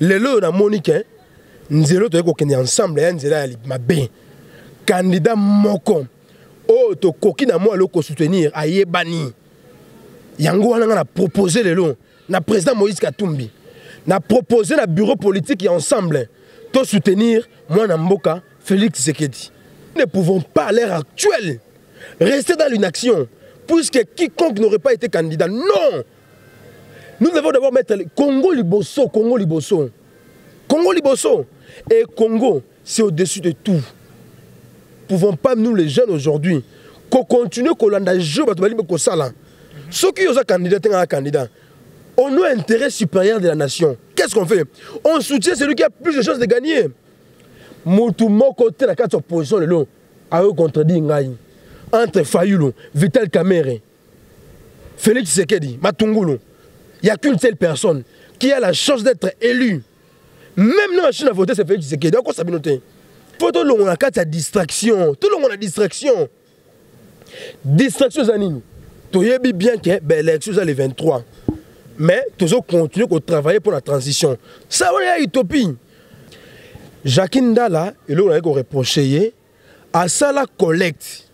Lelo na Monique, nzelo to ko ensemble ya nzela ya mabe. Candidat moko o to koki na moi lo ko soutenir ayebani. Yango wana na proposer lelo na président Moïse Katumbi. Na proposer na bureau politique et ensemble to soutenir moi na mboka Félix Tshisekedi. Nous ne pouvons pas à l'heure actuelle rester dans l'inaction puisque quiconque n'aurait pas été candidat. Non. Nous devons d'abord mettre le Congo Liboso, Congo Liboso. Congo Liboso. Et Congo, c'est au-dessus de tout. Nous ne pouvons pas, nous les jeunes aujourd'hui, qu'on continue qu'on a joué, ceux qui ont un candidat, on a un intérêt supérieur de la nation. Qu'est-ce qu'on fait? On soutient celui qui a plus de chances de gagner. Moutou côté la carte opposition, a contredit Ngaï. Entre Fayulu, Vital Kamerhe, Félix Tshisekedi, Matungulu. Il n'y a qu'une seule personne qui a la chance d'être élue. Même dans la Chine à voter, c'est Félix Tshisekedi. Encore ça noté. Faut tout le monde a distraction. Tout le monde a distraction. Distraction Zanini. Tu sais bien que l'élection est le 23. Mais tu dois continuer à travailler pour la transition. Ça, on est utopie. Jacqueline Dala, il a reproché à ça la collecte.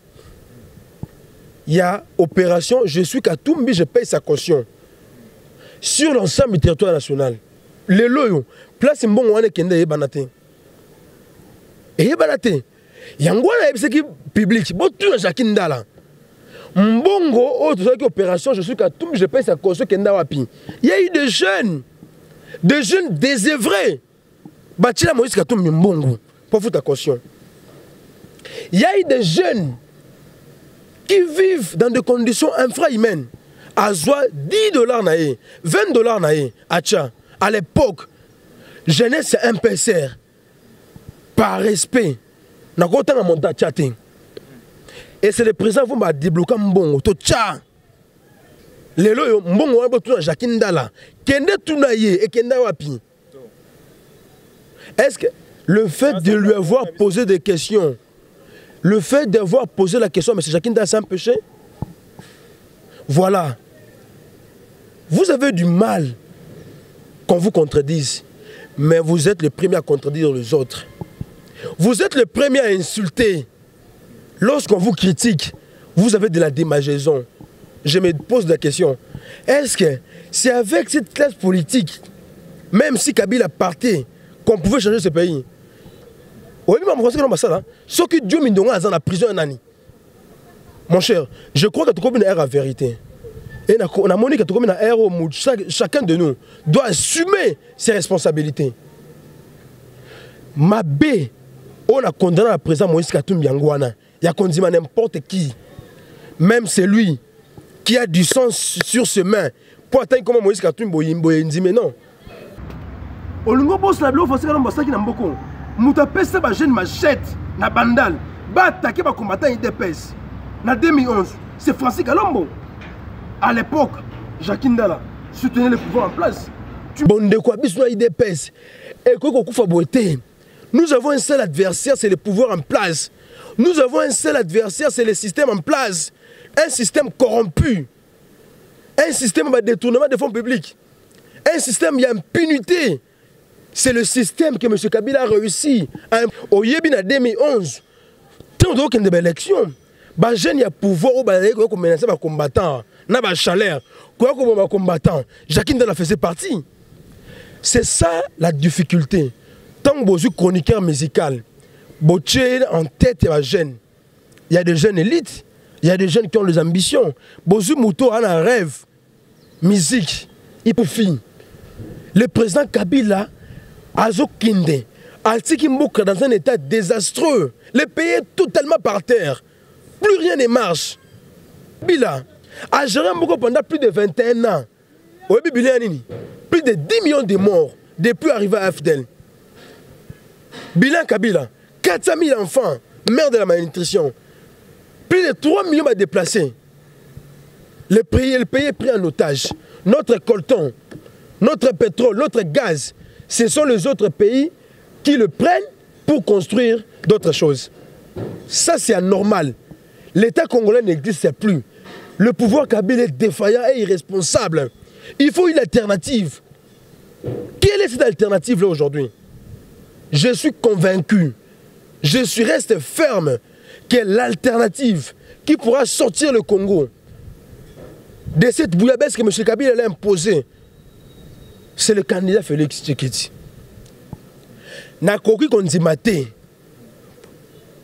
Il y a opération, je suis Katumbi, je paye sa caution. Sur l'ensemble du territoire national. Les loyaux, place mbongo wane kende yebanate. Et yebanate. Yangwana yebiseki public. Bon tout Jacqueline Dala. Mbongo, autre opération, je suis Katumbi, je paye sa caution kenda wapi. Il y a eu des jeunes désœuvrés. Batila Moïse Katumbi mbongo pour foutre ta caution. Il y a eu des jeunes qui vivent dans des conditions infrahumaines. À Zoua, $10 naé, $20 naé, à l'époque, jeunesse MPCR, par respect, n'a pas autant à monter chatting. Et c'est le président qui m'a débloqué mbongo, to tcha. Les loyaux, mbongo, on va Jacqueline Dala, kende tunaye et kende wapi. Est-ce que le fait de lui avoir posé des questions, le fait d'avoir posé la question, mais c'est Jacqueline Dala, c'est un péché? Voilà. Vous avez du mal qu'on vous contredise, mais vous êtes le premier à contredire les autres. Vous êtes le premier à insulter. Lorsqu'on vous critique, vous avez de la démageaison. Je me pose la question. Est-ce que c'est avec cette classe politique, même si Kabila partait, qu'on pouvait changer ce pays? Oui, mais ce que Dieu m'a donné dans la prison, mon cher, je crois que tu connais la vérité. Et on a montré que chacun de nous doit assumer ses responsabilités. Ma B, on a condamné la président Moïse Katumbi Yangwana. Il y a condamné n'importe qui. Même celui qui a du sang sur ses mains. Pour atteindre comment Moïse Katumbi dit mais non. Olingo boss la blo fosika nombasa ki na mboko. Muta pesa ba jeune machette na bandal. Ba attaquer ba combattant IDPS. Na 2011, c'est Francis Kalombo. À l'époque, Jacqueline Dala soutenait le pouvoir en place. Bonde quoi, bisous IDPS. Et quoi fa beauté. Nous avons un seul adversaire, c'est le pouvoir en place. Nous avons un seul adversaire, c'est le système en place. Un système corrompu. Un système de détournement des fonds publics. Un système qui a impunité. C'est le système que M. Kabila a réussi. Au Yébi en 2011, tant d'autres élections, les jeunes ont pouvoir menacer les combattants, les chaleur, les combattants. Jacqueline Dala faisait partie. C'est ça la difficulté. Tant que vous êtes chroniqueur musical, vous êtes en tête des jeunes. Il y a des jeunes élites, il y a des jeunes qui ont des ambitions. Vous êtes un rêve, musique, hypophile. Le président Kabila, Azo Kinde, Altiki Mboka dans un état désastreux. Le pays est totalement par terre. Plus rien ne marche. Kabila a géré Mboka pendant plus de 21 ans. Plus de 10 millions de morts depuis l'arrivée à FDL. Bilan Kabila, 400 000 enfants, mère de la malnutrition. Plus de 3 millions de déplacés. Le pays est pris en otage. Notre coltan, notre pétrole, notre gaz, ce sont les autres pays qui le prennent pour construire d'autres choses. Ça, c'est anormal. L'État congolais n'existe plus. Le pouvoir Kabila est défaillant et irresponsable. Il faut une alternative. Quelle est cette alternative-là aujourd'hui? Je suis convaincu, reste ferme que l'alternative qui pourra sortir le Congo de cette bouillabaisse que M. Kabila a imposée, c'est le candidat Félix Tshisekedi. Nakoki Konzimate,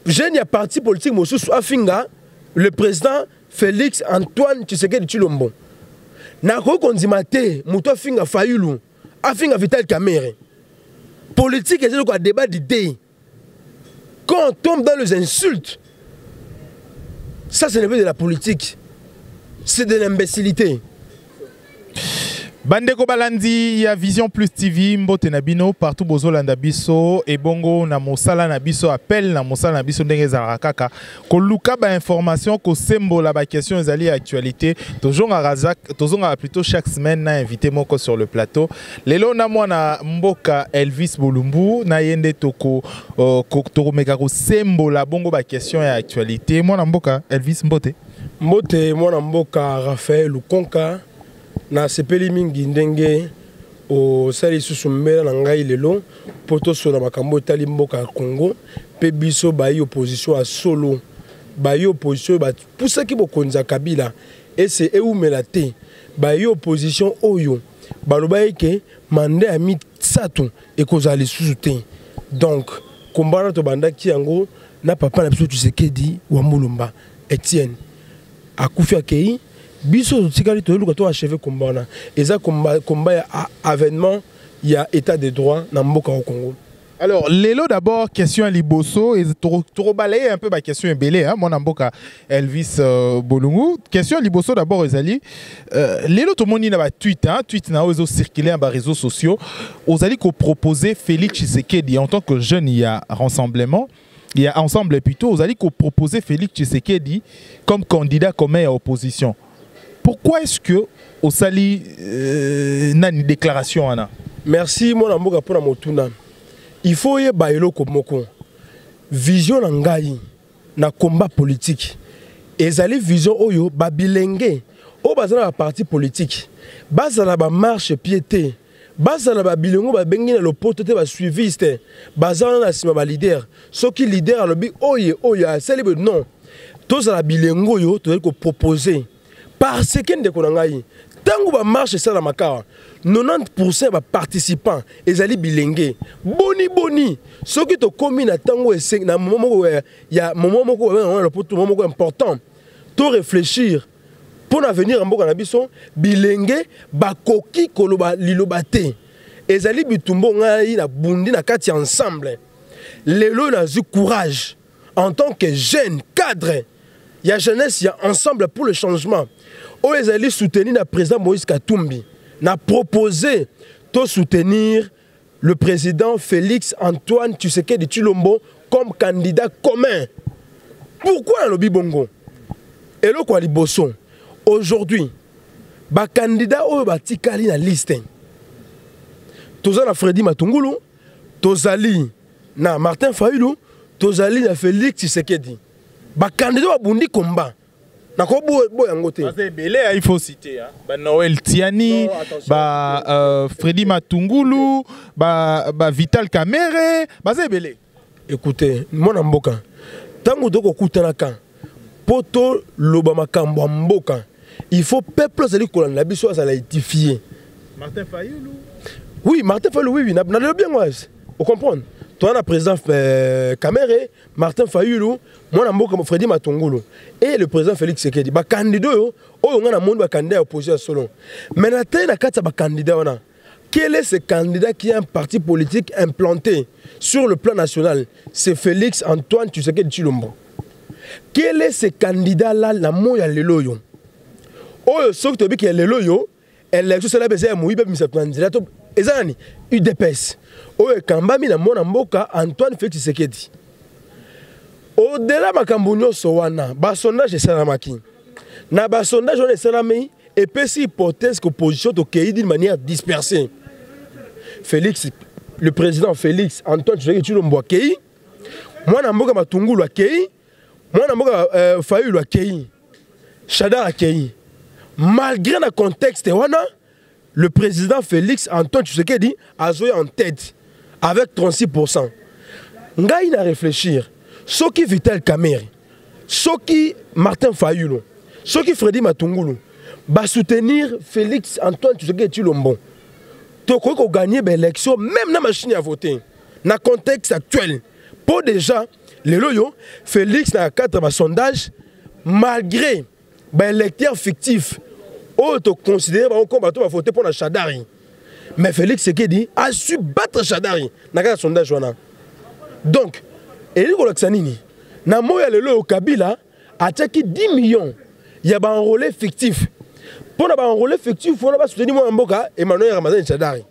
jeune ya parti politique Mosusu Afinga, le président Félix Antoine Tshisekedi Tshilombo. Nakoki Konzimate, Mouto Afinga Fayulu, Afinga Vital Kamerhe. Politique, c'est un débat d'idées. Quand on tombe dans les insultes, ça, ce n'est pas de la politique. C'est de l'imbécilité. Bandeko Balandi, ya Vision Plus TV, Mbote Nabino, partout Bozolanda Biso, et Bongo na Mosala Nabiso, appel na Mosala Nabiso Ndenge Zarakaka. Ko luka ba information, ko sembo la ba question ezali actualité. Toujours à Razak, toujours à plutôt chaque semaine na invité moko sur le plateau. Lelo na mwana Mboka Elvis Bolumbu, na yende toko toko megako sembo la bongo ba question ya actualité. Mwana Mboka Elvis Mbote. Mbote mwana Mboka Raphaël Lukonka. Na sepeli mingi ndenge o sali susumela na ngai lelo poto so na makambo etali mboka Congo pe biso bayi opposition a solo bayi opposition ba pusaki bokonza Kabila ese eumela te bayi opposition oyo baloba ke mande a mitsatu ekozali susu te donc kombana to bandaki yango na papa na biso Tshisekedi wa Mulumba Etienne akufi akei biso tikali to luka to achever combat et ça combat avènement il y a état de droit dans mboka au Congo. Alors lelo d'abord question à Liboso et to balayer un peu ma question belé hein mon mboka Elvis Bolungu question à Liboso d'abord ezali lelo to moni na ba tweet na ozo circuler dans les réseaux sociaux ozali ko proposer Félix Tshisekedi en tant que jeune il y a rassemblement. Il y a ensemble plutôt vous allez proposer Félix Tshisekedi comme candidat commun à opposition. Pourquoi est-ce que au sali n'a une déclaration Anna? Merci mon amour pour la motuna. Il faut y bailo komoko. Vision ngai na combat politique. Ezali vision oyo babilenge o bazana ba parti politique. Bazana ba marche piété. Bazana ba bilengo ba bengi na lopoto te ba suiviste. Bazana na sima ba leader. Soki leader alobi oye sali non. Tous la bilengo yo to ko proposer. Parce que ndekonangai tango ba marche ça la makara 90% ba participants ezali bilenge boni soki to komi na tango et na moment ya moment moko le poto moment important to réfléchir pour l'avenir mboka na biso bilenge bakoki koloba liloba te ezali bitumbo ngai na bundi na kati ensemble lelo na zu courage en tant que jeune cadre. Il y a jeunesse, il y a ensemble pour le changement. On les allés soutenir le président Moïse Katumbi. N'a proposé de soutenir le président Félix Antoine Tshisekedi Tshilombo comme candidat commun. Pourquoi le Bibongo? Et le quoi Liboso? Aujourd'hui, le candidat au batikali na liste. Tozali na Freddy Matungulu, tozali na Martin Fayulu, tozali na Félix Tshisekedi. Ba candidat bundi combat na ko boyango te il faut citer ba Noël Tiani ba Freddy Matungulu ba Vital Kamerhe ba zebele. Écoutez mon mboka tango doko kutana kan poto loba makambo mboka il faut peuple zali kolanda biso ça l'a édifié. Martin Fayulu oui Martin Fayulu oui na le bien moi vous comprenez. Toi, le président Kamerhe, Martin Fayulu, moi, je Freddy Matungulu et le président Félix Tshisekedi. Les candidats, on a un candidat à opposition solo. Mais quel est ce candidat qui est un parti politique implanté sur le plan national? C'est Félix Antoine Tshisekedi Tshilombo. Quel est ce candidat-là, la moya leloyo? Oh, ce que tu as dit que leloyo, elle c'est la BZM, oui, mais c'est un UDPS. Oye kambami na mona mboka Antoine Félix Tshisekedi. Au-delà makambo nyonso wana, ba sondage esalamaki. Na ba sondage on esalami et pesi hypothèse que opposition to kei d'une manière dispersée. Félix, le président Félix Antoine Tshisekedi Tshilombo kei. Mwana mboka Matungulu kei. Mwana mboka Fayulu kei. Shadar kei. Malgré le contexte wana le président Félix Antoine Tshisekedi a joué en tête avec 36%. Ngai na réfléchir. Ce qui Vital Kamerhe, ce qui Martin Fayulu, ce qui Freddy Matungulu, va soutenir Félix Antoine Tshisekedi Tshilombo. Tu as gagné l'élection, même dans la machine à voter. Dans le contexte actuel, pour déjà, les loyaux, Félix n'a 4 sondages, malgré l'électeur fictif, tu considères qu'on va voter pour la Chadari. Mais Félix Tshisekedi a su battre Chadari dans le sondage. Donc, Eli Kolaksanini, na moya lelo au Kabila, a tchaki 10 millions. Il y a un enrôlé fictif. Pour un enrôlé fictif, il faut soutenir Mboka Emmanuel Ramazan Chadari.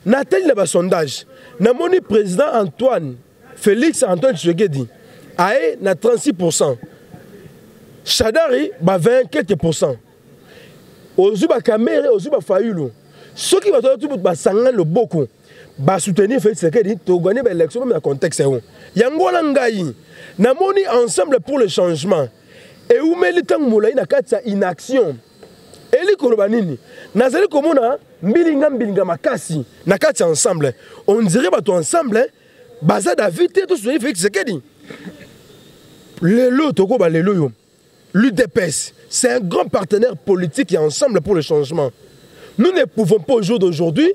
Na tel le sondage, na moni président Antoine Félix Antoine Tshisekedi a 36%. Chadari ba 20 quelques %. Ozuba Kamerhe, Ozuba Fayulu. Ceux qui vont tout ba sangan le beaucoup. Ba soutenir Félix Tshisekedi, tu gagner l'élection même dans le contexte. Yangola ngai, na moni ensemble pour le changement. Et où met le temps moulay na katsa inaction. Eli korobanini, nazali komona mbilinga makasi na katsa ensemble. On dirait ba to ensemble, baza David tout soutenir Félix Tshisekedi. Le lot toko ba le loyo. L'UDPS, c'est un grand partenaire politique et ensemble pour le changement. Nous ne pouvons pas au jour d'aujourd'hui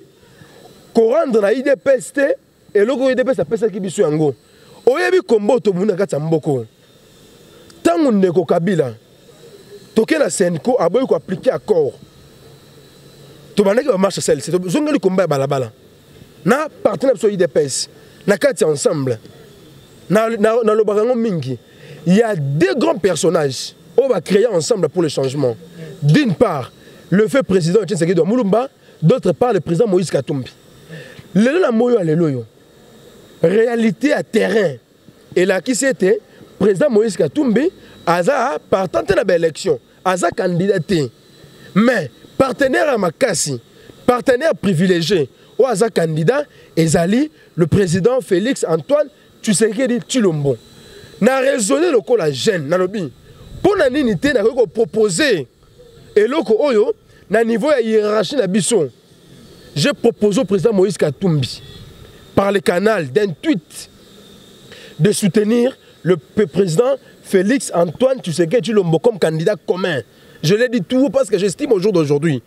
rendre la IDPS et le IDPS appelle ça qui bisu yango. Oyebi kombo to muna katsa mboko. Tango ndeko Kabila toke la Senko aboyi ko appliquer accord. To banaki ba marche celle, c'est zongeli komba balabala. Na partenaire so IDPS, na katsa ensemble. Na lobarango mingi. Il y a 2 grands personnages on va créer ensemble pour le changement. D'une part, le fait président Tshisekedi de Moulumba, d'autre part, le président Moïse Katumbi. La moyo a leloyo. Réalité à terrain. Et là, qui c'était président Moïse Katumbi, Aza partant de l'élection, Aza candidaté. Mais partenaire à Makassi, partenaire privilégié, ou Aza candidat, Ezali, le président Félix Antoine Tshisekedi Tshilombo. Na raisonné le coup la gêne, na lobi. Pour la nité, na ko proposer et loko oyo na niveau ya hiérarchie na biso. J'ai proposé au président Moïse Katumbi par le canal d'un tweet de soutenir le président Félix Antoine Tshisekedi Tshilombo comme candidat commun. Je l'ai dit tout parce que j'estime au jour d'aujourd'hui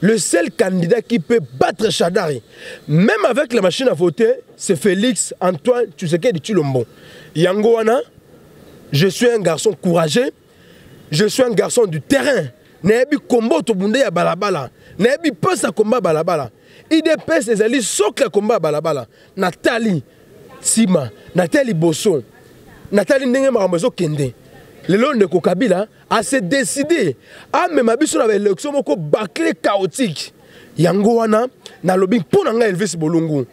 le seul candidat qui peut battre Chadari, même avec la machine à voter, c'est Félix Antoine Tshisekedi Tshilombo. Yangoana, je suis un garçon courageux, je suis un garçon du terrain. Nebi combat to bunde ya balabala. Nebi pesa combat balabala. IDPS ezali socle combat balabala. Nathalie Sima, Nathalie Bosso, Nathalie ndenge makambo kende. Lelo ndeko Kabila a se décidé a même biso na élection moko bâclé chaotique. Yango wana na lobby pona nga Elvis Bolungu.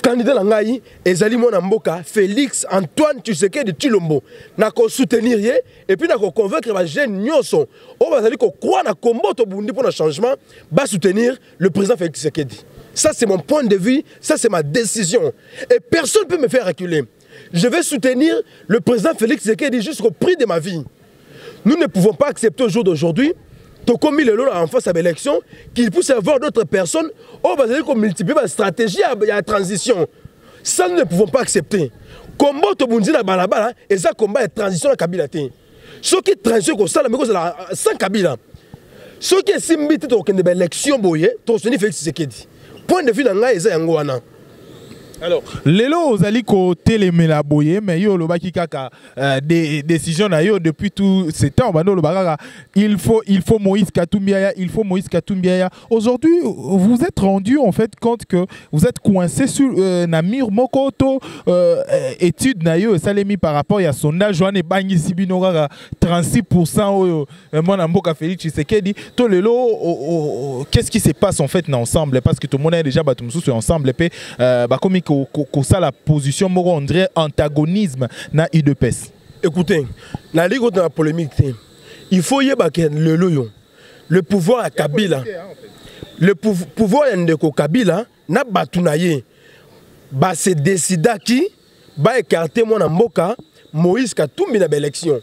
Candidat na ngai ezali mona mboka Félix Antoine Tshisekedi Tshilombo na ko soutenir ye et puis na ko convaincre ba jeune nyonso o bazali ko croire na kombo to bundi pour le changement ba soutenir le président Félix Tshisekedi. Ça c'est mon point de vue, ça c'est ma décision et personne ne peut me faire reculer. Je vais soutenir le président Félix Tshisekedi jusqu'au prix de ma vie. Nous ne pouvons pas accepter au jour d'aujourd'hui comme il est là en face à l'élection, qu'il puisse y avoir d'autres personnes, on va dire qu'on multiplie la stratégie à la transition. Ça, nous ne pouvons pas accepter. Combat au Bundi na balabala, et ça combat la transition à Kabila. Ceux qui transition comme ça, c'est sans Kabila. Ceux qui sont mités dans l'élection, ils sont Félix Tshisekedi. Point de vue dans la Yangoana. Alors, lelo ozali ko telemela boye mais yo lobaki kaka des décisions na yo depuis tout ce temps bando lobaka il faut Moïse Katumbi, il faut Moïse Katumbi. Aujourd'hui, vous êtes rendu en fait compte que vous êtes coincé sur Namir Mokoto étude na yo salemi par rapport à sondage Joanne Bangi Sibinora 36% oyo mona mboka Félix Tshisekedi to lelo qu'est-ce qui se passe en fait ensemble parce que tout le monde est déjà batumsu ensemble pe ba komi ça la position on dirait antagonisme na UDPS. Écoutez, la ligue dans la polémique, il faut y avoir le pouvoir à Kabila. Le pouvoir de Kabila n'a pas tunaye. Ba se décida qui va écarter mon amboka Moïse Katumbi dans l'élection.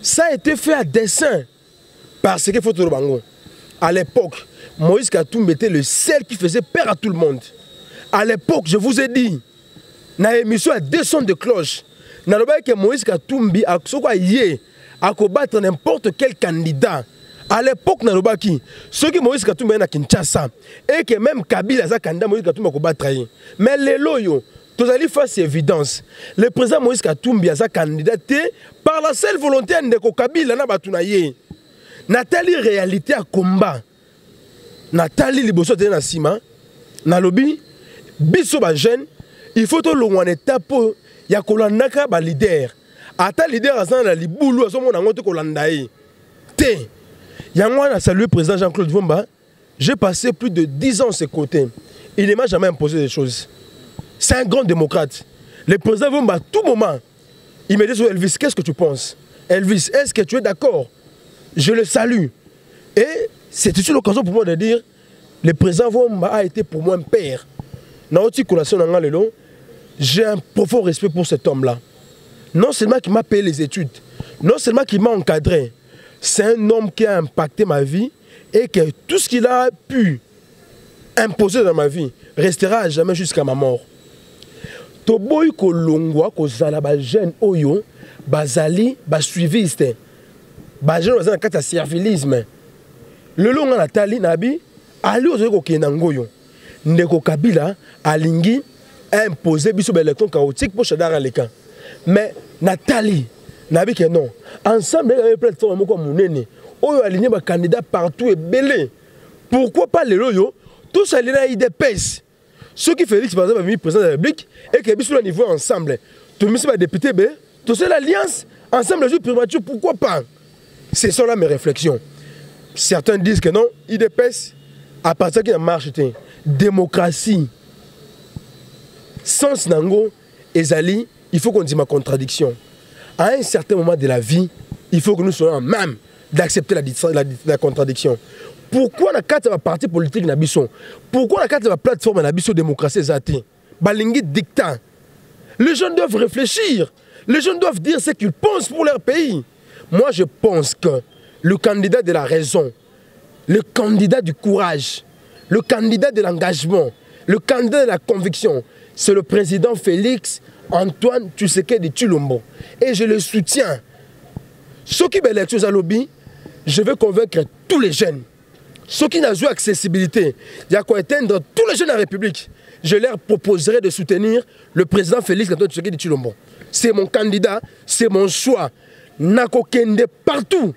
Ça a été fait à dessein parce qu'il faut tout le bango. À l'époque, Moïse Katumbi était le seul qui faisait peur à tout le monde. À l'époque, je vous ai dit, dans l'émission à 2 sons de cloche, dans le que Moïse Katumbi a combattre n'importe quel candidat. À l'époque, dans le ceux qui Moïse Katumbi est à Kinshasa, et que même Kabila a candidat Moïse Katumbi a combattre. Mais les loyaux, tous allez face évidence. Le président Moïse Katumbi a candidaté par la seule volonté de Kabila na batunaye. Nathalie réalité à combat. Nathalie liboso te na sima na lobby biso ba jeune il faut to longwana tapo ya kolandaka ba leader ata leader azana na libulu azomona ngoto kolanda ye te yango na saluer président Jean-Claude Vomba. J'ai passé plus de 10 ans à ses côtés. Il ne m'a jamais imposé des choses. C'est un grand démocrate. Le président Vomba à tout moment il me dit Elvis, qu'est-ce que tu penses? Elvis, est-ce que tu es d'accord? Je le salue. Et c'est toujours l'occasion pour moi de dire le président Vomba a été pour moi un père. J'ai un profond respect pour cet homme-là. Non seulement qui m'a payé les études, non seulement qui m'a encadré, c'est un homme qui a impacté ma vie et que tout ce qu'il a pu imposer dans ma vie restera à jamais jusqu'à ma mort. Toboy kolongwa kozala ba jeune oyo bazali ba suiviste. Ba jeune bazali na servilisme. Le long na Nathalie nabi ali ozoko kenangoyo. Ndeko Kabila alingi imposer biso ba élection chaotique pour Chadara Leka. Mais Nathalie nabi que non. Ensemble avec plateforme moko munene. Oyo aligné ba candidat partout et belé. Pourquoi pas les loyo tous aligné na IDPS. Ceux qui Félix par exemple a mis président de la République et qui sont au niveau ensemble. Tout le monde député B, tout c'est l'alliance ensemble les jours primature, pourquoi pas? Ce sont là mes réflexions. Certains disent que non, IDPS à partir de la marche démocratie sans nango ezali, il faut qu'on dise ma contradiction. À un certain moment de la vie, il faut que nous soyons même d'accepter la contradiction. Pourquoi la carte de la parti politique n'abissons? Pourquoi la carte de la plateforme n'abissons démocratie zati? Balingi dictat. Les gens doivent réfléchir. Les gens doivent dire ce qu'ils pensent pour leur pays. Moi, je pense que le candidat de la raison, le candidat du courage, le candidat de l'engagement, le candidat de la conviction, c'est le président Félix Antoine Tshisekedi Tshilombo. Et je le soutiens. Ceux qui m'électent à lobby, je veux convaincre tous les jeunes. Ceux qui n'ont pas accessibilité, il y a quoi éteindre tous les jeunes de la République. Je leur proposerai de soutenir le président Félix Antoine Tshisekedi Tshilombo. C'est mon candidat, c'est mon choix. Nako kende partout.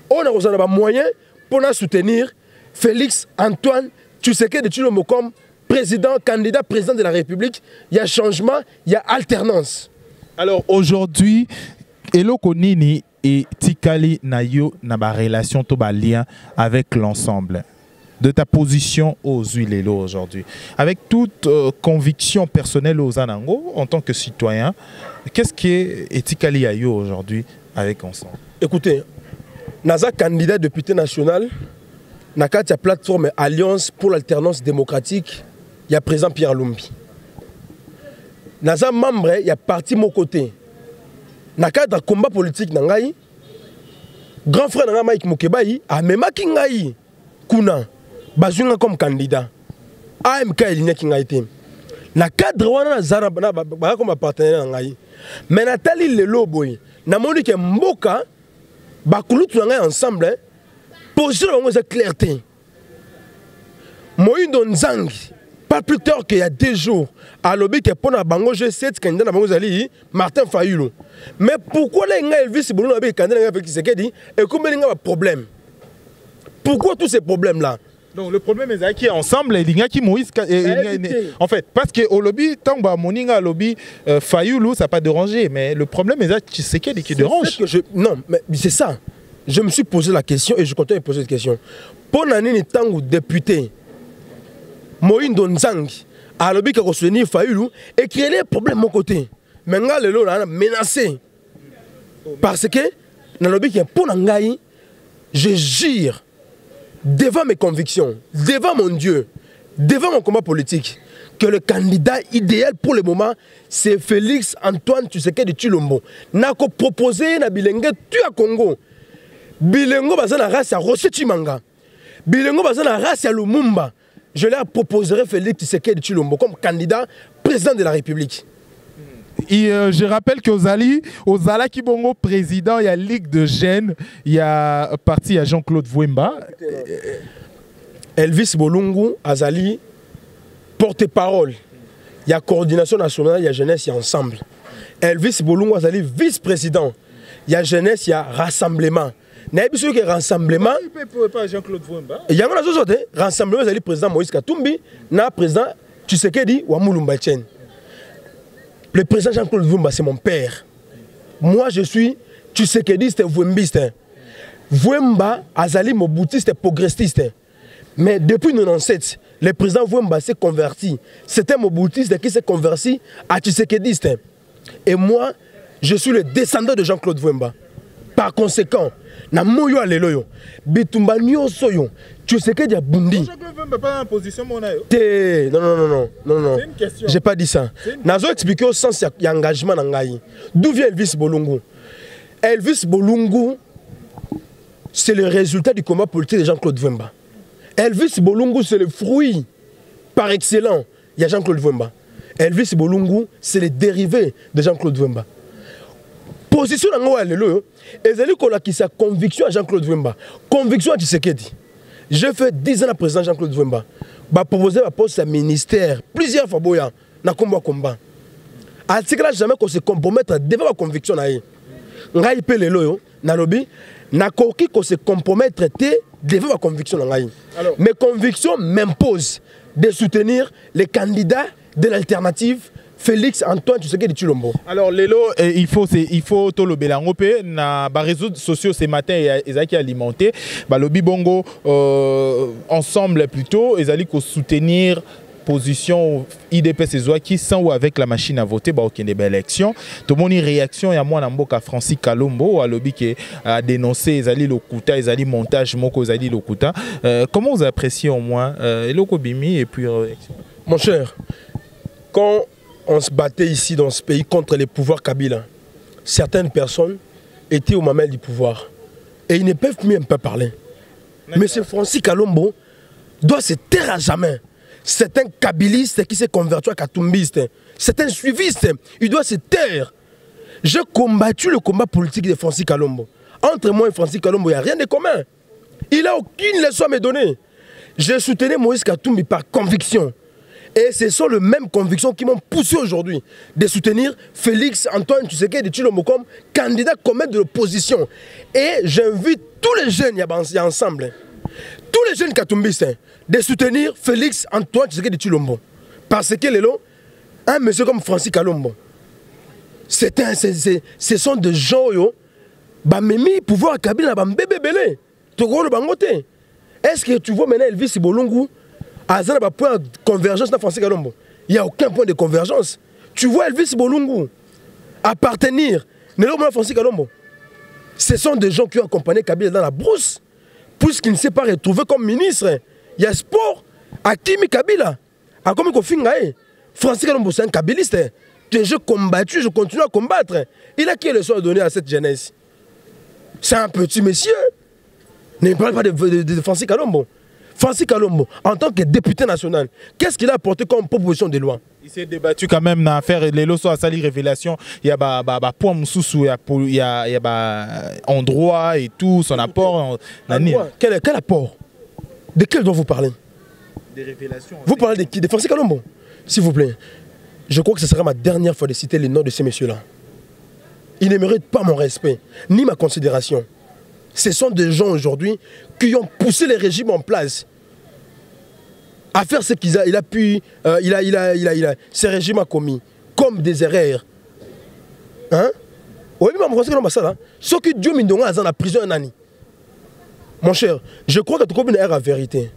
On a besoin de moyens pour soutenir Félix Antoine Tshisekedi Tshilombo comme président, candidat président de la République. Il y a changement, il y a alternance. Alors aujourd'hui, Eloko Nini et Tikali Nayo n'a pas relation, tout ba lien avec l'ensemble de ta position aux huiles aujourd'hui. Avec toute conviction personnelle aux Anango, en tant que citoyen, qu'est-ce qui est Tikali Nayo aujourd'hui avec ensemble? Écoutez, Naza candidat député national, Nakat la plateforme Alliance pour l'alternance démocratique, il y a président Pierre Lumbi. Naza membre, il y a parti mon côté. Nakata combat politique nangai grand frère nanga Mike Mukebai a memaki ngai kuna bazunga comme candidat AMK elinya ki ngai te na cadre wana na zara ba comme partenaire ngai mais Nathalie lelo boy na moni ke mboka bakulutu ngai ensemble position bango za clarté Moïndo Nzangi pas plus tard qu'il y a 2 jours, à l'objet que pour la bango G7 candidat na bango zali Martin Fayulu. Mais pourquoi les gens Elvis Boulou avec candidat avec Tshisekedi et combien il y a problème? Pourquoi tous ces problèmes là? Donc le problème est qui ensemble il y a qui Moïse en fait parce que au lobby tant que moninga lobby Fayulu ça pas dérangé mais le problème est Tshisekedi qui dérange. Non mais c'est ça. Je me suis posé la question et je continue de poser cette question. Pour nani tango député Moïndo Nzangi, à l'objet que soutenir Fayulu et créer des problèmes de mon côté. Maintenant, le lot a menacé. Parce que, dans l'objet qui est pour Nangaï, je jure devant mes convictions, devant mon Dieu, devant mon combat politique, que le candidat idéal pour le moment, c'est Félix Antoine Tshisekedi Tshilombo. N'a qu'à proposer na Bilengue tu à Congo. Bilengo bazana race à Roche Chimanga. Bilengo baza na race ya Lumumba. Je leur proposerai Félix Tshisekedi Tshilombo comme candidat président de la République. Et je rappelle qu'Ozali Kibongo président, il y a Ligue de Jeunes, il y a parti à Jean-Claude Vouemba. Elvis Bolungu, Azali, porte-parole. Il y a coordination nationale, il y a jeunesse, il y a ensemble. Elvis Bolungu, Azali, vice-président. Il y a jeunesse, il y a rassemblement. Il y a rassemblement. Jean-Claude Vouemba. Il y a un rassemblement, Azali, président Moïse Katumbi, na président Tshisekedi Wamulumba Tchen. Le président Jean-Claude Vouemba, c'est mon père. Moi, je suis Tshisekediste et Vouembiste. Vouemba, Azali, moboutiste et progressiste. Mais depuis 1997, le président Vouemba s'est converti. C'était moboutiste qui s'est converti à Tshisekediste. Et moi, je suis le descendant de Jean-Claude Vouemba. Par conséquent, na moyo aleloyo, bitumba nyoso yo, Tshisekedi a bundi. Jean-Claude Vouemba pas en position mon ayo. Non. C'est une question. J'ai pas dit ça. Nazo expliqué au sens y a engagement nangai. D'où vient Elvis Bolungu? Elvis Bolungu, c'est le résultat du combat politique de Jean-Claude Vouemba. Elvis Bolungu, c'est le fruit par excellence. Il y a Jean-Claude Vouemba. Elvis Bolungu, c'est le dérivé de Jean-Claude Vouemba. Position dans le Ezali Kola qui sa conviction à Jean-Claude Vouemba. Conviction à Tshisekedi. J'ai fait 10 ans à président Jean-Claude Vouemba. Bah proposer ma poste à ministère plusieurs fois boya na combat. À ce que là jamais qu'on se compromettre devant ma conviction na ye. Ngai pe lelo yo na lobi na koki qu'on se compromettre devant ma conviction na ngai. Mes convictions m'imposent de soutenir les candidats de l'alternative Félix Antoine Tshisekedi Tshilombo. Alors Lelo, il faut tout le Belangopé na ba réseaux sociaux ce matin ezaki alimenté ba lobi bongo ensemble plutôt ezali ko soutenir position IDPS ezwa qui sans ou avec la machine à voter ba okende ba élection to moni réaction ya mwana mboka Francis Kalombo alobi ke a dénoncé ezali lokuta ezali montage moko ezali lokuta. Comment vous appréciez au moins eloko bimi et puis réaction? Mon cher, quand on se battait ici dans ce pays contre les pouvoirs Kabila, certaines personnes étaient aux mamelles du pouvoir. Et ils ne peuvent plus un peu parler. Mais ce Francis Kalombo doit se taire à jamais. C'est un kabiliste qui s'est converti à katumbiste. C'est un suiviste. Il doit se taire. J'ai combattu le combat politique de Francis Kalombo. Entre moi et Francis Kalombo, il n'y a rien de commun. Il n'a aucune leçon à me donner. J'ai soutenu Moïse Katumbi par conviction. Et ce sont les mêmes convictions qui m'ont poussé aujourd'hui de soutenir Félix Antoine Tshisekedi Tshilombo comme candidat commun de l'opposition. Et j'invite tous les jeunes, il y a ensemble, tous les jeunes katumbistes, de soutenir Félix Antoine Tshisekedi Tshilombo. Parce que un monsieur comme Francis Kalombo, ce sont des gens yo, bamemi pouvoir Kabila na bambebe belé. Togolo bangote. Est-ce que tu vois maintenant Elvis Bolungu? À un point de convergence dans Francis Kalombo. Il n'y a aucun point de convergence. Tu vois Elvis Bolungu appartenir. Francis Kalombo. Ce sont des gens qui ont accompagné Kabila dans la brousse. Puisqu'il ne s'est pas retrouvé comme ministre. Il y a sport. À Kimi Kabila. À comme Kofingae. Francis Kalombo, c'est un kabiliste. Je combattu, je continue à combattre. Il a quelle leçon à donner à cette jeunesse? C'est un petit monsieur. Ne parle pas de Francis Kalombo. Francis Kalombo, en tant que député national, qu'est-ce qu'il a apporté comme proposition de loi? Il s'est débattu quand même dans l'affaire les losos à sali révélation. Il y a point Moussoussou, il y a endroit et tout, son apport. Quel apport? De quel doit vous parler? Des révélations. Vous parlez de qui? De Francis Kalombo? S'il vous plaît. Je crois que ce sera ma dernière fois de citer les noms de ces messieurs-là. Ils ne méritent pas mon respect, ni ma considération. Ce sont des gens aujourd'hui qui ont poussé les régimes en place à faire ce qu'il a pu, ce régime a commis, comme des erreurs. Hein? Oui, mais je pense que ce qui Dieu m'a donné dans la prison un an. Mon cher, je crois que tu as une erreur à vérité.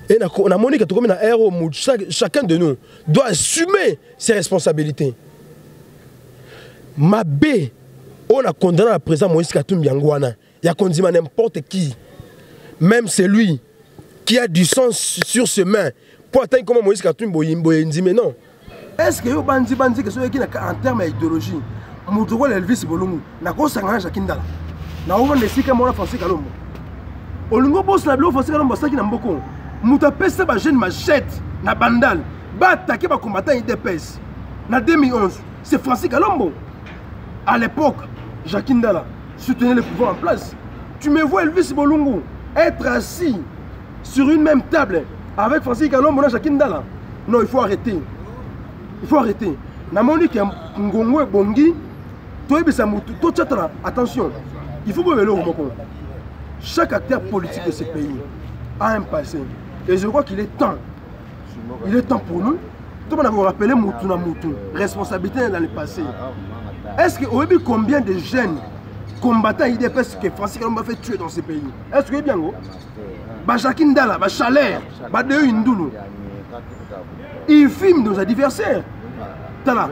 Et on a montré que tu as une erreur où chacun de nous doit assumer ses responsabilités. Ma B, on a condamné le président Moïse Katumbi Yangwana. Il y a condamné n'importe qui. Même celui qui a du sang sur ses mains. Pour atteindre comment Moïse Katumbi dit mais non. Est-ce que bandi que ceux qui en termes d'idéologie, Moutouko Elvis Bolungu, n'a pas s'engagé à Kindala. N'a pas laissé que moi Francis Kalombo. Olingo boss la bilo Francis Kalombo saki na mboko. Muta pesa ba jeune machette na bandal. Ba attaquer ba combattant IDPS. En 2011, c'est Francis Kalombo. À l'époque, Jacques Ndala soutenait le pouvoir en place. Tu me vois Elvis Bolungu être assis sur une même table avec Francis Kalombo et Jacques Ndala. Non, il faut arrêter. Il faut arrêter. Namoni ki Ngongo et Bongi, attention, il faut que chaque acteur politique de ce pays a un passé. Et je crois qu'il est temps. Il est temps pour nous. Tout le monde a rappelé Moutouna Moutou, responsabilité dans le passé. Est-ce que vous avez vu combien de jeunes combattants IDPS que Francis Kalombo a fait tuer dans ce pays? Est-ce que vous avez bien? Jacques Ndala, Chalère, Badeu Indoulou. Ils filment nos adversaires. Tala,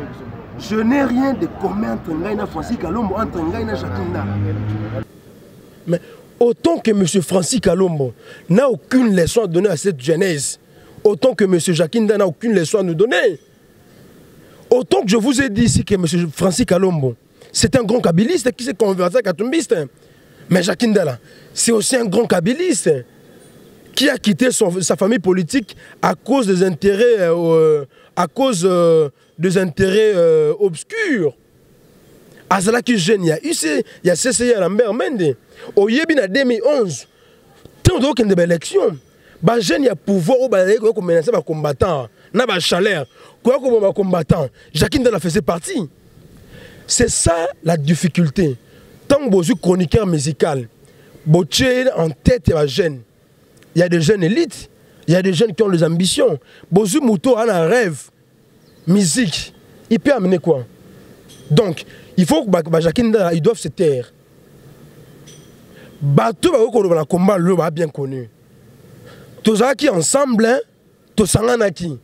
je n'ai rien de commun entre Ngaïna Francis Kalombo, entre Ngaïna Jacques Ndala. Mais autant que M. Francis Kalombo n'a aucune leçon à donner à cette jeunesse, autant que M. Jacques Ndala n'a aucune leçon à nous donner. Autant que je vous ai dit ici que M. Francis Kalombo, c'est un grand kabiliste qui s'est converti à katumbiste. Mais Jacques Ndala, c'est aussi un grand kabiliste qui a quitté sa famille politique à cause des intérêts, obscurs. À cela qui jeune, il y a CCI à Lambert Mende. Au Yébin en 2011, tant d'autres élections, les jeunes y a pouvoir ou menacer les combattants, n'a pas chaleur, quoi comme combattant. Jacques Ndala faisait partie. C'est ça la difficulté. Tant que vous êtes chroniqueur musical, vous êtes en tête des jeunes. Il y a des jeunes élites, il y a des jeunes qui ont des ambitions. Bozu Mouto a un rêve, musique, il peut amener quoi? Donc, il faut que Jacques Ndala, ils doivent se taire. Bateau va combat le bien connu. Tous qui ensemble, tous qui.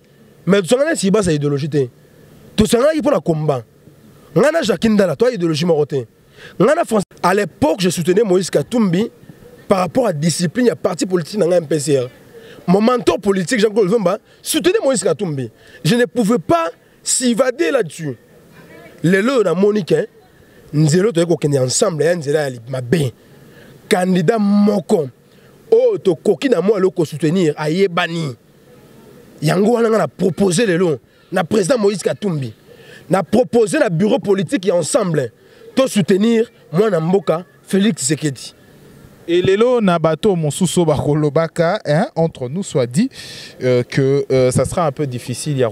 Mais tous si bas sa idéologie. Tous qui pour la combat. Ngana Jacques Ndala, toi idéologie maroté. Ngana France. À l'époque, je soutenais Moïse Katumbi. Par rapport à la discipline, il y a parti politique dans un MPCR. Mon mentor politique, Jean-Claude Vemba, soutenait Moïse Katumbi. Je ne pouvais pas s'évader là-dessus. Les lots dans Monique, nous sommes ensemble, nous sommes candidat Moko. Oh, tu coquille dans moi, le soutenir, à Yébani. Yango a proposé les lots. Le président Moïse Katumbi a proposé le bureau politique ensemble. Tu soutenir moi, Namboka, Félix Tshisekedi. Et Lelo Nabato Monsuso Bakolobaka, entre nous soit dit que ça sera un peu difficile, il y a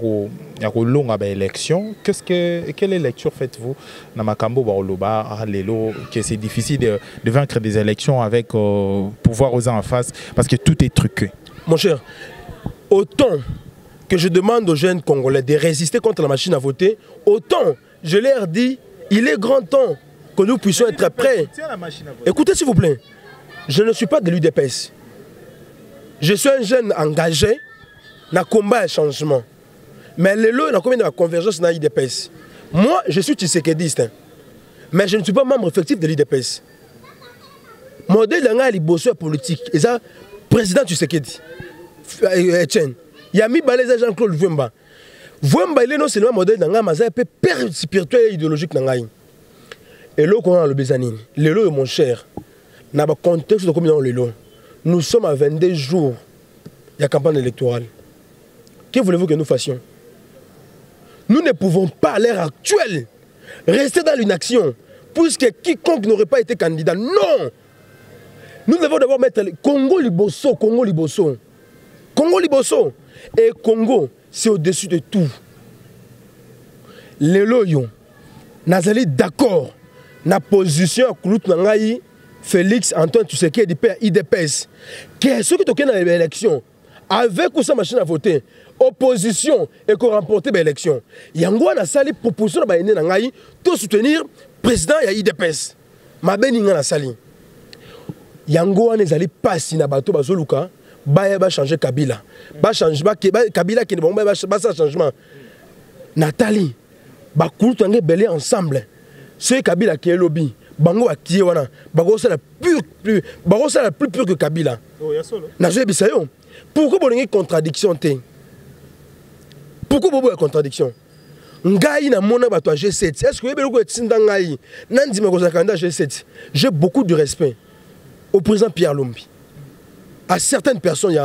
une longue élection. Quelle lecture faites-vous Namakambo Baroloba, Lelo, que c'est difficile de vaincre des élections avec pouvoir oser en face parce que tout est truqué? Mon cher, autant que je demande aux jeunes Congolais de résister contre la machine à voter, autant je leur dis, il est grand temps que nous puissions être prêts. Écoutez s'il vous plaît. Je ne suis pas de l'UDPS. Je suis un jeune engagé dans le combat et changement. Mais le lot, il y a combien de convergence dans l'UDPS? Moi, je suis tshisekidiste. Mais je ne suis pas membre effectif de l'UDPS. Modèle de la politique. Et ça, président Tshisekedi, Etienne. Il y a mis balais Jean-Claude Vemba. Vemba, il est non seulement modèle de la mais il est père spirituel et idéologique. Et l'eau qu'on a le Bézanine. Le lot est mon cher. Dans le contexte de combien de temps, nous sommes à 22 jours de la campagne électorale. Que voulez-vous que nous fassions? Nous ne pouvons pas à l'heure actuelle rester dans l'inaction, puisque quiconque n'aurait pas été candidat. Non! Nous devons d'abord mettre Congo Liboso, Congo Liboso. Congo Liboso. Et Congo, c'est au-dessus de tout. Les loyaux, nous sommes d'accord. La position à Koulout Nangaï, Félix Antoine Tshisekedi IDPS. Qu'est-ce que tu as dans l'élection? Avec ou sans machine à voter, opposition et qu'on remporte l'élection. Yango a sali proposition de soutenir le président de IDPS. Ma beninga na sali. Yango a nezali passi na bato bazoluka, ba changer Kabila. Ba changer Kabila qui ne ba ça changement. Nathalie, ba kulutange belé ensemble. Ce Kabila qui est lobby. Bango a qui wana bango c'est la plus pure que Kabila. Oh ya solo. Na je bisayo. Pourquoi vous avez une contradiction? Pourquoi vous avez une contradiction? Ngai na mona bato G7. Est-ce que vous avez une Ngai Nandi ma candidat G7. J'ai beaucoup de respect au président Pierre Lumbi. à certaines personnes, il y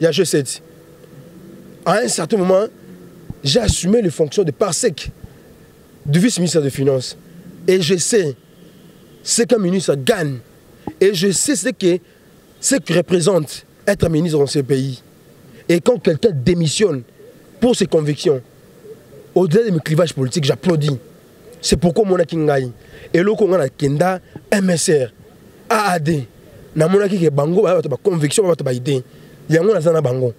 a G7. À un certain moment, j'ai assumé les fonctions de parsec du vice-ministre des Finances. Et je sais ce qu'un ministre gagne. Et je sais ce que représente être ministre dans ce pays. Et quand quelqu'un démissionne pour ses convictions, au-delà de mes clivages politiques, j'applaudis. C'est pourquoi mon akingai. Et là, on a Kenda, MSR, AAD. Na mon aki ke bango ba conviction ba idée. Yango na zana bango.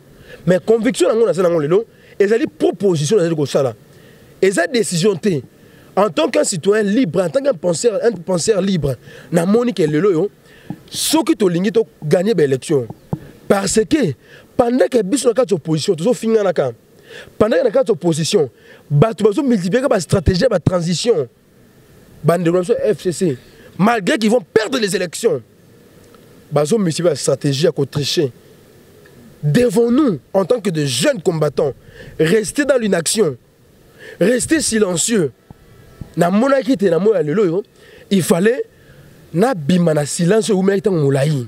Mais conviction nango na zana ngo lelo, ezali proposition na ko sala. Eza décision té. En tant qu'un citoyen libre, en tant qu'un penseur libre, na moni ke lelo yo, soki to lingi to gagner ba élection. Parce que pendant que biso na kati opposition, to so finga na ka. Pendant que na kati opposition, bato bazo multiplier ba stratégie ba transition. Bande de FCC, malgré qu'ils vont perdre les élections. Bazo multiplier la stratégie à tricher. Devons-nous, en tant que de jeunes combattants, rester dans l'inaction, rester silencieux. Na monaki te na moya lelo, il fallait na bimana silence ou meita moulaï.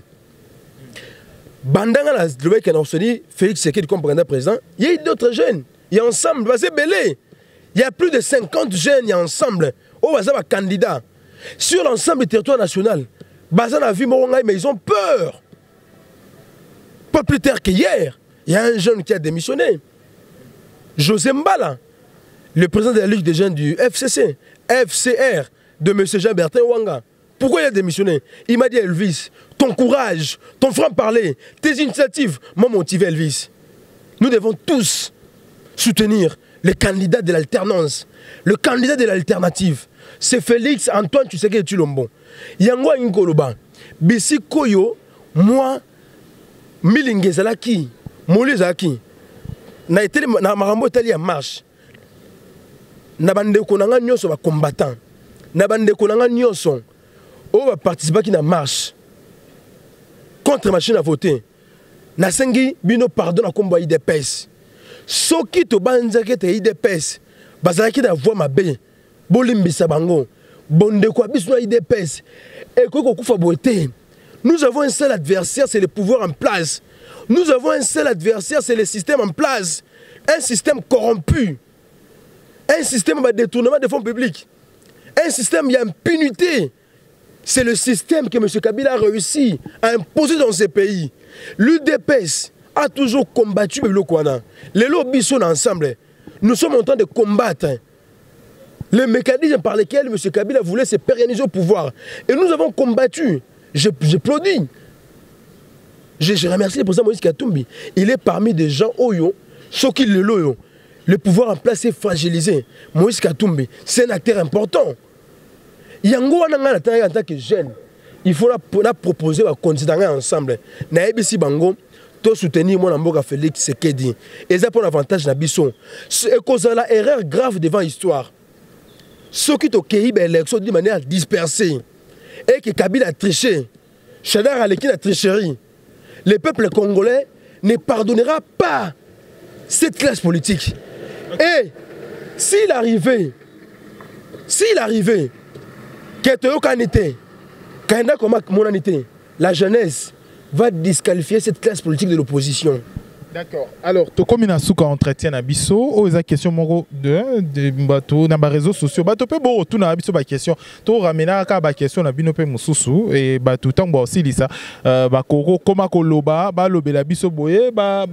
Bandanga la lobé qui a reçu Félix Tshisekedi comme président, il y a d'autres jeunes, il y a ensemble, c'est belé. Il y a plus de 50 jeunes, il y a ensemble. Oh, bah, candidat. Sur l'ensemble du territoire national, mais ils ont peur. Pas plus tard qu'hier, il y a un jeune qui a démissionné. José Mbala, le président de la Ligue des jeunes du FCC, FCR, de M. Jean-Bertin Wanga. Pourquoi il a démissionné? Il m'a dit, Elvis, ton courage, ton franc-parler, tes initiatives m'ont motivé, Elvis. Nous devons tous soutenir les candidats de l'alternance, le candidat de l'alternative. C'est Félix Antoine Tshisekedi Tshilombo. Yangwa Nkoloba, Bisi Koyo, moi, Milinge Zalaki, Moli Zalaki, na été na marambo tali ya marche. Na bande konanga nyonso ba combattant. Na bande konanga nyonso o ba participer ki na marche contre machine à voter. Na sengi bino pardon na komba IDPS. Soki to banzake te IDPS, bazalaki da voix mabe. Bolimbisa bango, bonde kwa biso IDPS. Et koko kufa boité. Nous avons un seul adversaire, c'est le pouvoir en place. Nous avons un seul adversaire, c'est le système en place. Un système corrompu. Un système de détournement des fonds publics. Un système qui a impunité. C'est le système que M. Kabila a réussi à imposer dans ces pays. L'UDPS a toujours combattu le Kwana. Les lobbies sont ensemble. Nous sommes en train de combattre les mécanismes par lesquels M. Kabila voulait se pérenniser au pouvoir. Et nous avons combattu. J'applaudis. Je remercie le président Moïse Katumbi. Il est parmi des gens Oyo, ceux qui le pouvoir en place est fragilisé. Moïse Katumbi, c'est un acteur important. Yango en tant que jeune, il faut proposer à considérer ensemble. Naïbisi Bango, to soutenir mon amboka Félix Tshisekedi. Et ça pour l'avantage na biso. Et cause la erreur grave devant l'histoire. Ceux qui ont créé l'élection d'une manière dispersée et que Kabila a triché, Chadar Aleki a tricherie, le peuple congolais ne pardonnera pas cette classe politique. Et s'il arrivait, la jeunesse va disqualifier cette classe politique de l'opposition. D'accord. Alors, tu comme une souka entretien à biso, ou les questions moro de bateau na réseaux sociaux, bateau pe bon tout na biso ba question, to ramena ka ba question na bino pe mususu et bateau tant ba aussi lisa ba koko koma koloba ba lobela biso boye ba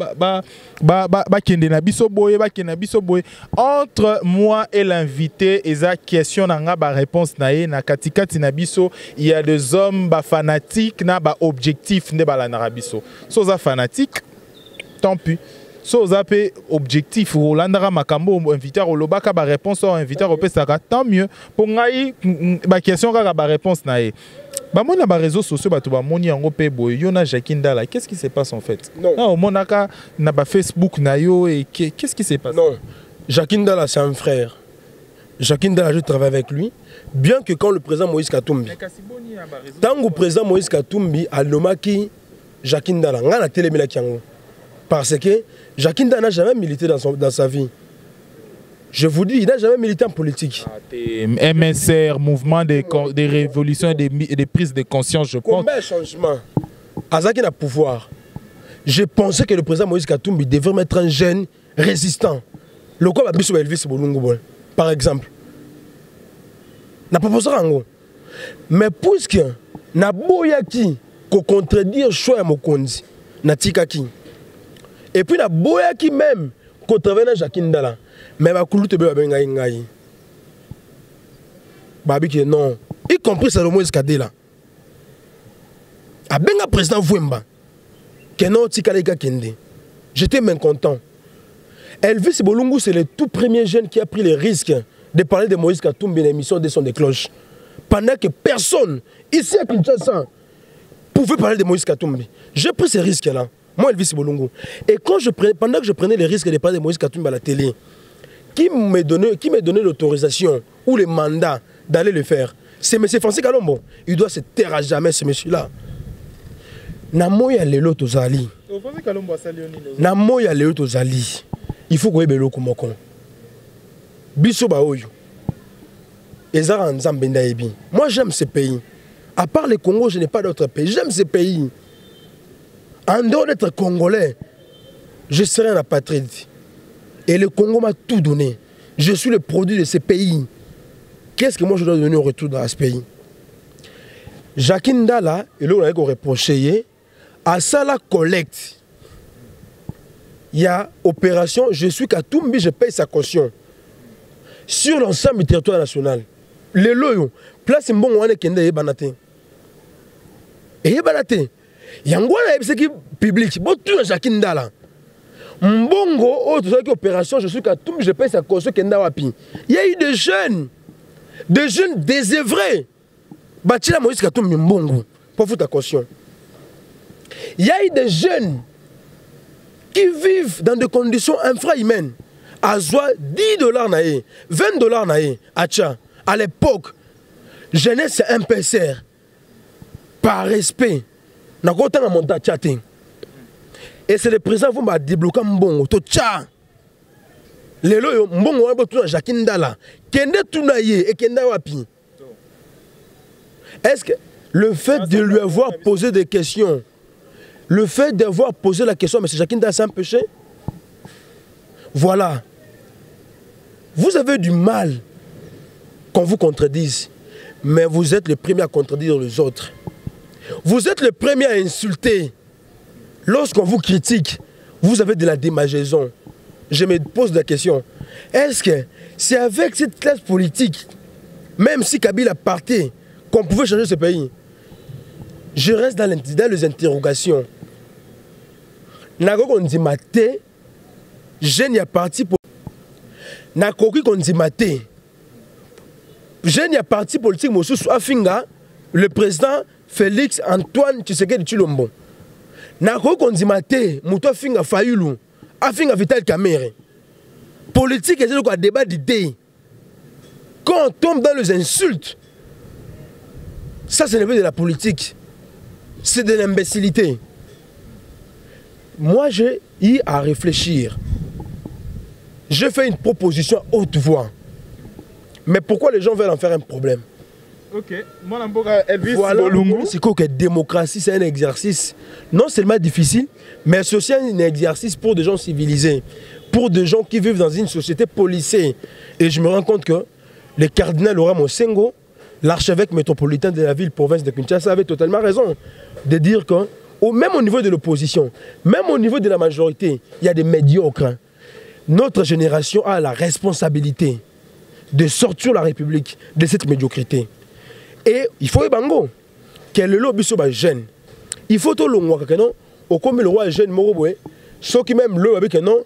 kende na biso boye ba kende na biso boye entre moi et l'invité eza question na nga ba réponse na ye na katikati na biso il y a des hommes ba fanatiques na ba objectif ne ba la na biso. So za fanatique tant pis. So zappé objectif Rolandara Makambo invité au lobaka ba réponse ou invité au pesaka tant mieux pour ngai ba question ka ba réponse na e. Ba mona ba réseaux sociaux ba to ba moni yango pe boy yona Jakindala qu'est-ce qui se passe en fait? Non, monaka na ba Facebook na yo et qu'est-ce qui se passe? Non, Jakindala c'est un frère. Jakindala je travaille avec lui bien que quand le président Moïse Katumbi tant que le président Moïse Katumbi a nomaki Jakindala ngana télémela kiango. Parce que Jakindala n'a jamais milité dans sa vie. Je vous dis, il n'a jamais milité en politique. MSR, mouvement des révolutions et des prises de conscience, je pense. Combien de changements Azaki n'a pouvoir. je pensais que le président Moïse Katumbi devrait mettre un jeune résistant. Le quoi Biso Elvis Bolungu, par exemple. N'a pas pensé à ngo. Mais puisque na boyaki ko contredire choix Mokonzi, na tikaki. Et puis na boyaki même contravenir Jacques Ndala. Mais ba kulu te be ba ngai ngai. Babi que non, y compris Salomon Eskadela. A benga président Vouemba. Que non tikalega kende. J'étais mécontent. Elvis Bolungu, c'est le tout premier jeune qui a pris le risque de parler de Moïse Katumbi dans l'émission de Son des Cloches. Pendant que personne, ici à Kinshasa, pouvait parler de Moïse Katumbi. J'ai pris ce risque-là. Moi, Elvis Bolungu. Et pendant que je prenais le risque de parler de Moïse Katumbi à la télé, qui me donnait l'autorisation ou le mandat d'aller le faire? C'est M. Francis Kalombo. Il doit se taire à jamais, ce monsieur-là. Namoya lelo tozali. Namoya lelo tozali. Il faut que vous ayez Biso baoyo. Ezara nzambe ndayebi. Moi j'aime ce pays. À part le Congo, je n'ai pas d'autre pays. J'aime ce pays. En dehors d'être congolais, je serai un apatride. Et le Congo m'a tout donné. Je suis le produit de ce pays. Qu'est-ce que moi je dois donner au retour dans ce pays? Jacques Ndala, et là on a reproché, à ça la collecte. Il y a opération, je suis Katumbi, je paye sa caution. Sur l'ensemble du territoire national. Les loyaux, place mbongo wane kende yebanate. Et yebanate. Yangwana yebiseki public, bon tout Jacques Ndala. Mbongo, autre opération, je suis Katumbi, je paye sa caution kenda wapi. Il y a eu des jeunes désœuvrés. Batila Moïse Katumbi mbongo pour foutre ta caution. Il y a eu des jeunes qui vivent dans des conditions infrahumaines. À Zoa, $10 naé, $20 naé, à l'époque, jeunesse MPCR, par respect, n'a pas autant à monter chatting. Et c'est le président qui m'a débloqué mbongo, to tcha. Les loyaux, mbongo, on va Jacques Ndala, kende tunaye et kende wapi. Est-ce que le fait de lui avoir posé des questions, le fait d'avoir posé la question à M. Jacques Ndala, c'est un péché? Voilà. Vous avez du mal qu'on vous contredise, mais vous êtes le premier à contredire les autres. Vous êtes le premier à insulter. Lorsqu'on vous critique, vous avez de la démageaison. Je me pose la question. Est-ce que c'est avec cette classe politique, même si Kabila partait, qu'on pouvait changer ce pays? Je reste dans les interrogations. Nago qu'on dit maté, je n'y a parti pour. Nakoki qu'on dit maté. Je n'y a parti politique, Moussou Afinga, le président Félix Antoine Tshisekedi Tshilombo. Nakoki qu'on dit maté, Moutou Afinga Fayulu, Afinga Vital Kamerhe. Politique, c'est un débat d'idées. Quand on tombe dans les insultes, ça ce n'est pas de la politique. C'est de l'imbécilité. Moi, j'ai eu à réfléchir. J'ai fait une proposition à haute voix. Mais pourquoi les gens veulent en faire un problème? Ok. Moi, Elvis voilà, Bolungu. c'est quoi que la démocratie, c'est un exercice non seulement difficile, mais c'est aussi un exercice pour des gens civilisés, pour des gens qui vivent dans une société policée. Et je me rends compte que le cardinal Laurent Mosengo, l'archevêque métropolitain de la ville-province de Kinshasa, avait totalement raison de dire que, même au niveau de l'opposition, même au niveau de la majorité, il y a des médiocres. Notre génération a la responsabilité de sortir la République de cette médiocrité. Et il faut bango que le lobby soit jeune. Il faut tout le monde que non, au comme le roi est jeune moroboé, ceux qui même le avec non,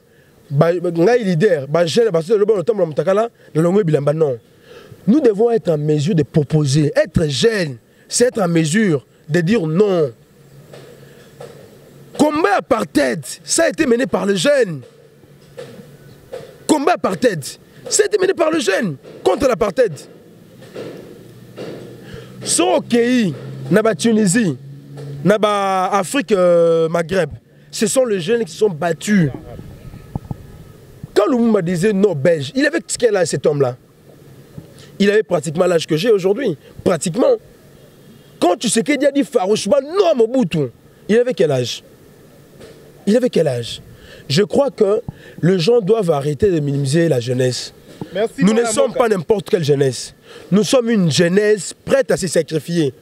ngai leader, jeune parce que le bon temps mutakala, le longue bilamba non. Nous devons être en mesure de proposer, être jeune, c'est être en mesure de dire non. Combat apartheid, ça a été mené par les jeunes. Combat apartheid, ça a été mené par les jeunes contre l'apartheid. Sur Okei, Naba Tunisie, Naba Afrique Maghreb, ce sont les jeunes qui sont battus. Quand Lumumba disait non belge, il avait quel âge cet homme-là? Il avait pratiquement l'âge que j'ai aujourd'hui. Pratiquement. Quand tu sais qu'il a dit farouchement non à Mobutu, il avait quel âge? Il avait quel âge? Je crois que les gens doivent arrêter de minimiser la jeunesse. Merci, nous ne sommes pas n'importe quelle jeunesse. Nous sommes une jeunesse prête à se sacrifier.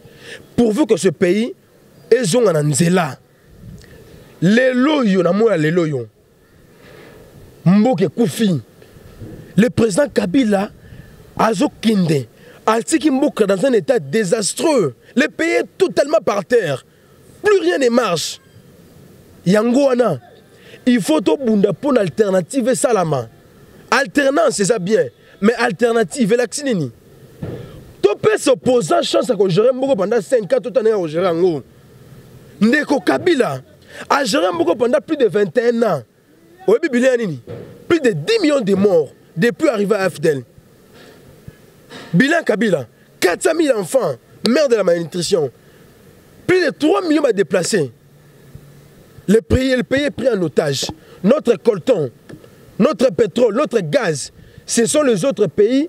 Pourvu que ce pays ait un nzela. Les loyaux, les loyaux. Mboke Koufi. Le président Kabila Azo Kinde. Altiki Mboka dans un état désastreux. Le pays est totalement par terre. Plus rien ne marche. Yangoana. Il faut tout bunda pour une alternative salama. Alternance, c'est ça bien. Mais alternative, l'accinini. Tu peux s'opposer à chance à gérer pendant 5 ans, tout en ayant géré en haut. Ndeko Kabila a géré pendant plus de 21 ans. Plus de 10 millions de morts depuis arriver à FDL. Bilan Kabila, 400 000 enfants, mère de la malnutrition. Plus de 3 millions de déplacés. Le pays est pris en otage. Notre coltan, notre pétrole, notre gaz, ce sont les autres pays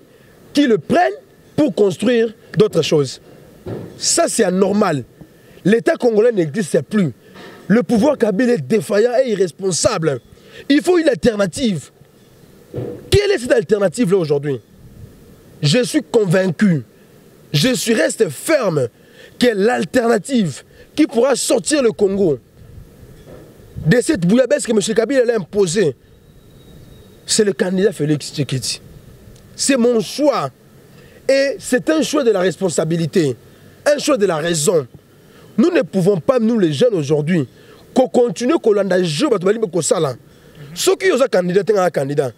qui le prennent pour construire d'autres choses. Ça, c'est anormal. L'État congolais n'existe plus. Le pouvoir kabyle est défaillant et irresponsable. Il faut une alternative. Quelle est cette alternative-là aujourd'hui? Je suis convaincu, reste ferme que l'alternative qui pourra sortir le Congo de cette bouillabaisse que M. Kabila a imposée, c'est le candidat Félix Tshisekedi. C'est mon choix. Et c'est un choix de la responsabilité, un choix de la raison. Nous ne pouvons pas, nous les jeunes aujourd'hui, qu'on continue qu'on a joué, ceux qui ont un candidat,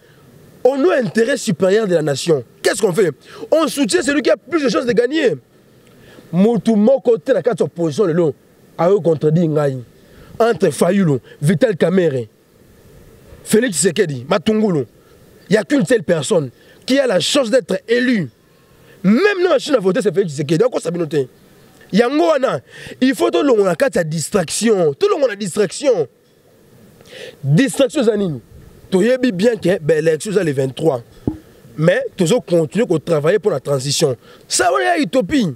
on a un intérêt supérieur de la nation. Qu'est-ce qu'on fait? On soutient celui qui a plus de chances de gagner. Moutoumou côté la carte opposition, le long, a eu contredit Ngaï. Entre Fayoulou, Vital Kamere, Félix Tshisekedi, Matungulu, il n'y a qu'une seule personne qui a la chance d'être élue. Même nous, la Chine a voté, c'est Félix Tshisekedi. Encore ça, il faut tout le monde a distraction. Tout le monde a distraction. Distraction, Zanini. Tu sais bien que l'élection est le 23. Mais tu dois continuer à travailler pour la transition. Ça, on est utopie.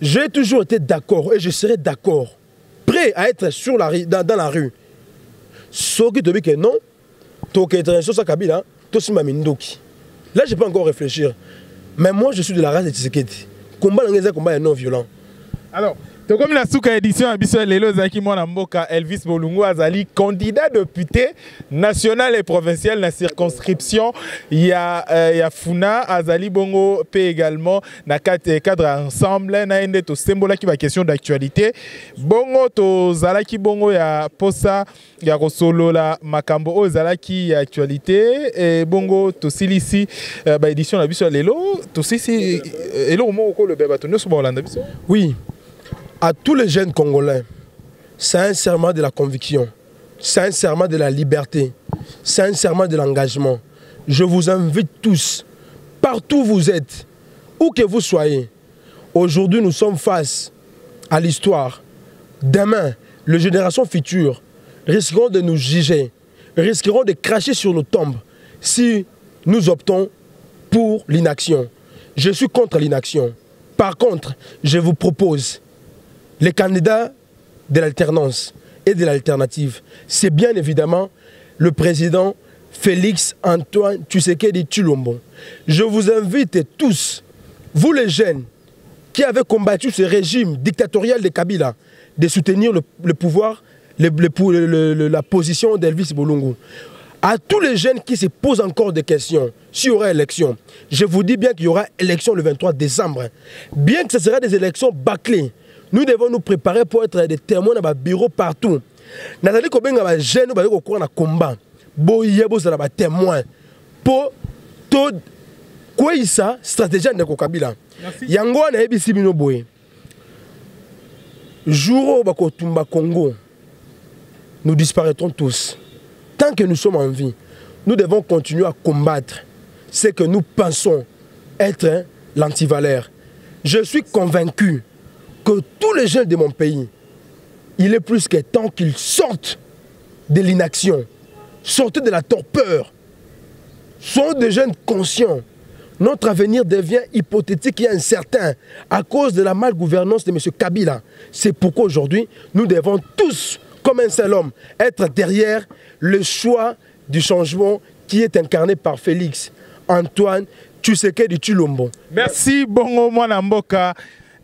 J'ai toujours été d'accord et je serai d'accord. Prêt à être sur dans la rue. Sauf que tu dis que non, tu es intéressé sur Kabila, tu es Mamindoki. Là, je ne peux pas encore réfléchir. Mais moi, je suis de la race de Tshisekedi. Combat est non violent. Alors, comme la souka édition habituelle, Lelo Zaki Mwanamboka, Elvis Bolungu Azali, candidat député national et provincial dans la circonscription, il y a Funa Azali Bongo P également, dans le cadre ensemble, il y a symbole qui va question d'actualité. Bongo to Zalaki Bongo, il y a Posa, il y a Rosolo la Makambo, Zalaki y a actualité, et Bongo to Silisi, édition habituelle Lelo, to Silisi, Lelo au moins le bébé, tu oui. À tous les jeunes Congolais, c'est un serment de la conviction, c'est un serment de la liberté, c'est un serment de l'engagement. Je vous invite tous, partout où vous êtes, où que vous soyez. Aujourd'hui, nous sommes face à l'histoire. Demain, les générations futures risqueront de nous juger, risqueront de cracher sur nos tombes si nous optons pour l'inaction. Je suis contre l'inaction. Par contre, je vous propose les candidats de l'alternance et de l'alternative. C'est bien évidemment le président Félix Antoine Tshisekedi Tshilombo. Je vous invite tous, vous les jeunes qui avez combattu ce régime dictatorial de Kabila, de soutenir le pouvoir, la position d'Elvis Bolungu. À tous les jeunes qui se posent encore des questions s'il y aura élection, je vous dis bien qu'il y aura élection le 23 décembre. Bien que ce sera des élections bâclées, nous devons nous préparer pour être des témoins dans les bureaux partout. Nathalie Kobenga va jeune nous va courir dans combat. Boyebo ça va témoin pour tout quoi ça stratégie de Kabila. Yango na ebisi bino boye. Jour au Tumba Congo, nous disparaîtrons tous. Tant que nous sommes en vie, nous devons continuer à combattre ce que nous pensons être l'antivaleur. Je suis convaincu que tous les jeunes de mon pays, il est plus que temps qu'ils sortent de l'inaction, sortent de la torpeur, soient des jeunes conscients. Notre avenir devient hypothétique et incertain à cause de la malgouvernance de M. Kabila. C'est pourquoi aujourd'hui, nous devons tous comme un seul homme, être derrière le choix du changement qui est incarné par Félix Antoine Tshisekedi Tshilombo. Merci bongo mwana mboka.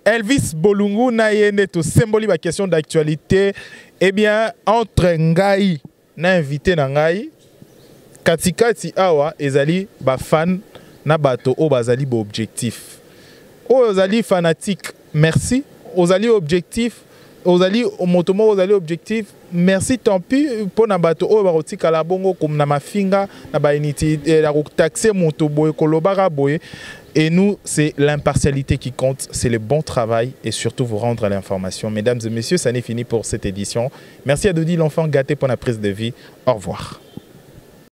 Elvis Bolungu na yende to symboli ba question d'actualité. Eh bien entre ngai na invité na ngai katikati awa ezali ba fan na bato o bazali bo objectif. O ozali fanatique, merci. Ozali objectif, ozali motomo ozali objectif. Merci tant pis pour na bato o barotika la bongo comme na mafinga na ba unité la taxer moto boy kolobara boy. Et nous, c'est l'impartialité qui compte, c'est le bon travail et surtout vous rendre à l'information. Mesdames et messieurs, ça n'est fini pour cette édition. Merci à Dodi l'enfant gâté pour la prise de vie. Au revoir.